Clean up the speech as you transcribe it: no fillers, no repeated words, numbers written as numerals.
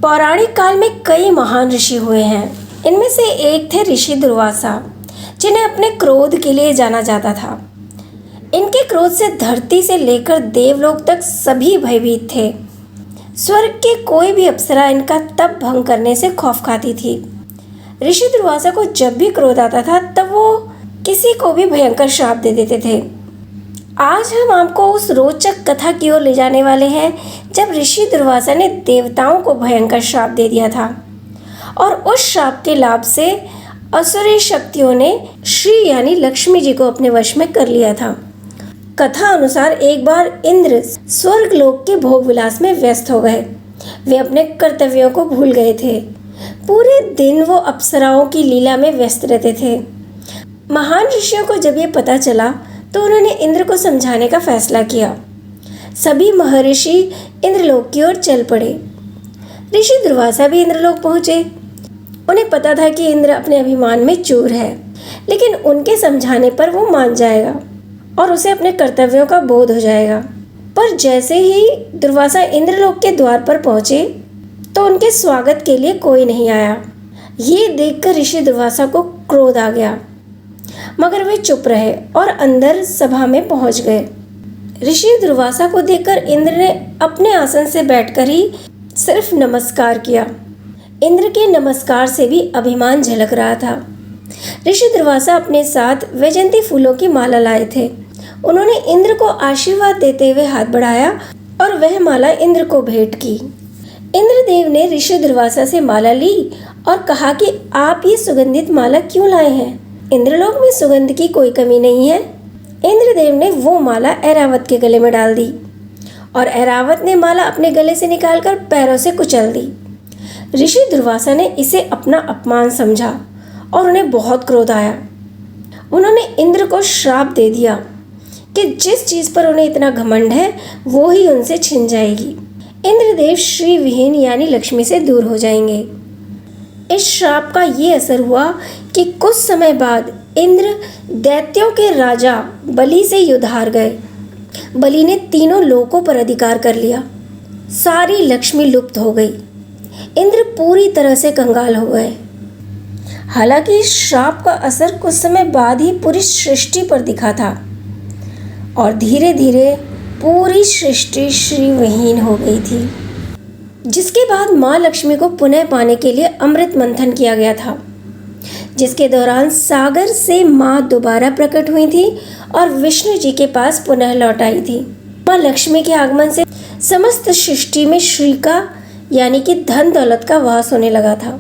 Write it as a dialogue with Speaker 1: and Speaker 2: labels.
Speaker 1: पौराणिक काल में कई महान ऋषि हुए हैं। इनमें से एक थे ऋषि दुर्वासा, जिन्हें अपने क्रोध के लिए जाना जाता था। इनके क्रोध से धरती से लेकर देवलोक तक सभी भयभीत थे। स्वर्ग की कोई भी अप्सरा इनका तप भंग करने से खौफ खाती थी। ऋषि दुर्वासा को जब भी क्रोध आता था तब वो किसी को भी भयंकर श्राप दे देते थे। आज हम आपको उस रोचक कथा की ओर ले जाने वाले हैं जब ऋषि दुर्वासा ने देवताओं को भयंकर श्राप दे दिया था और उस श्राप के लाभ से असुरी शक्तियों ने श्री यानी लक्ष्मी जी को अपने वश में कर लिया था। कथा अनुसार एक बार इंद्र स्वर्ग लोक के भोग विलास में व्यस्त हो गए। वे अपने कर्तव्यों को भूल गए थे। पूरे दिन वो अप्सराओं की लीला में व्यस्त रहते थे। महान ऋषियों को जब ये पता चला तो उन्होंने इंद्र को समझाने का फैसला किया। सभी महर्षि इंद्रलोक की ओर चल पड़े। ऋषि दुर्वासा भी इंद्रलोक पहुंचे। उन्हें पता था कि इंद्र अपने अभिमान में चूर है, लेकिन उनके समझाने पर वो मान जाएगा और उसे अपने कर्तव्यों का बोध हो जाएगा। पर जैसे ही दुर्वासा इंद्रलोक के द्वार पर पहुंचे तो उनके स्वागत के लिए कोई नहीं आया। ये देखकर ऋषि दुर्वासा को क्रोध आ गया, मगर वे चुप रहे और अंदर सभा में पहुंच गए। ऋषि दुर्वासा को देखकर इंद्र ने अपने आसन से बैठकर ही सिर्फ नमस्कार किया। इंद्र के नमस्कार से भी अभिमान झलक रहा था। ऋषि दुर्वासा अपने साथ वैजयंती फूलों की माला लाए थे। उन्होंने इंद्र को आशीर्वाद देते हुए हाथ बढ़ाया और वह माला इंद्र को भेंट की। इंद्रदेव ने ऋषि दुर्वासा से माला ली और कहा कि आप ये सुगंधित माला क्यों लाए हैं? इंद्रलोक में सुगंध की कोई कमी नहीं है। इंद्रदेव ने वो माला ऐरावत के गले में डाल दी और ऐरावत ने माला अपने गले से निकालकर पैरों से कुचल दी। ऋषि दुर्वासा ने इसे अपना अपमान समझा और उन्हें बहुत क्रोध आया। उन्होंने इंद्र को श्राप दे दिया कि जिस चीज़ पर उन्हें इतना घमंड है वो ही उनसे छिन जाएगी। इंद्रदेव श्री विहीन यानी लक्ष्मी से दूर हो जाएंगे। इस श्राप का ये असर हुआ कि कुछ समय बाद इंद्र दैत्यों के राजा बलि से युद्ध हार गए। बलि ने तीनों लोकों पर अधिकार कर लिया। सारी लक्ष्मी लुप्त हो गई। इंद्र पूरी तरह से कंगाल हो गए। हालांकि इस श्राप का असर कुछ समय बाद ही पूरी सृष्टि पर दिखा था और धीरे धीरे पूरी सृष्टि श्रीविहीन हो गई थी। जिसके बाद माँ लक्ष्मी को पुनः पाने के लिए अमृत मंथन किया गया था, जिसके दौरान सागर से माँ दोबारा प्रकट हुई थी और विष्णु जी के पास पुनः लौट आई थी। माँ लक्ष्मी के आगमन से समस्त सृष्टि में श्री का यानी कि धन दौलत का वास होने लगा था।